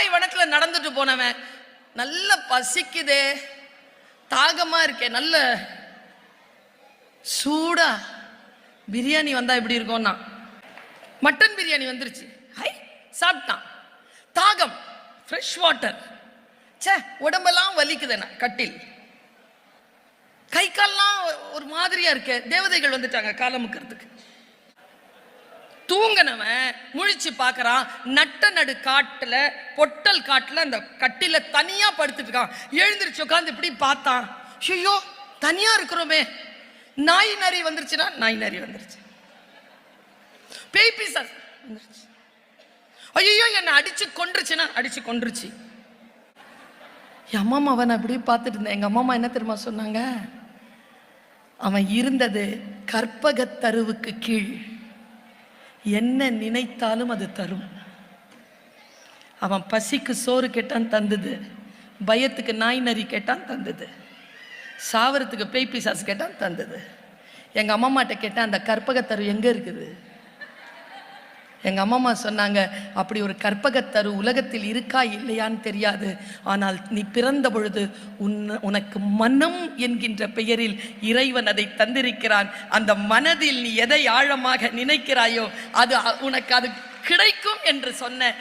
பாலைவனத்துல நடந்துட்டு போனவன் நல்ல பசிக்குதே, தாகமா இருக்கே, நல்ல சூடா பிரியாணி வந்தா எப்படி இருக்கும்னா, மட்டன் பிரியாணி வந்துருச்சு, ஹை சாப்பிட்டான். தாகம், ஃப்ரெஷ் வாட்டர், சே உடம்பெல்லாம் வலிக்குதுண்ணா, கட்டில் கை கால்லாம் ஒரு மாதிரியா இருக்க, தேவதைகள் வந்துட்டாங்க காலமுக்கிறதுக்கு. தூங்கினவன் முழிச்சு பார்க்கறான், நட்ட நடு காட்டுல, பொட்டல் காட்டுல அந்த கட்டில தனியா படுத்துட்டு இருக்கான். எழுந்திருச்சு உட்காந்து இப்படி பார்த்தான், ஐயோ தனியா இருக்கிறோமே, நாய் நரி வந்துருச்சுன்னா, நாய் நரி வந்துருச்சு, பேய் பிசாசு வந்துருச்சு, ஐயோ என்ன அடிச்சு கொன்றுச்சுன்னா அடிச்சு கொன்றுச்சு. என் அம்மா அவன் அப்படி பார்த்துட்டு இருந்தேன். எங்க அம்மா என்ன தெரியுமா சொன்னாங்க, அவன் இருந்தது கற்பகத்தருவுக்கு கீழ், என்ன நினைத்தாலும் அது தரும். அவன் பசிக்கு சோறு கேட்டான் தந்தது, பயத்துக்கு நாய் நரி கேட்டான் தந்தது, சாவரத்துக்கு பேய் பிசாசு கேட்டான் தந்தது. எங்க அம்மாட்ட கேட்டான், அந்த கற்பகத்தரு எங்க இருக்குது? எங்க அம்மா சொன்னாங்க, அப்படி ஒரு கற்பகத்தரு உலகத்தில் இருக்கா இல்லையான்னு தெரியாது, ஆனால் நீ பிறந்த பொழுது உனக்கு மனம் என்கின்ற பெயரில் இறைவன் அதை தந்திருக்கிறான். அந்த மனதில் நீ எதை ஆழமாக நினைக்கிறாயோ அது உனக்கு அது கிடைக்கும் என்று சொன்ன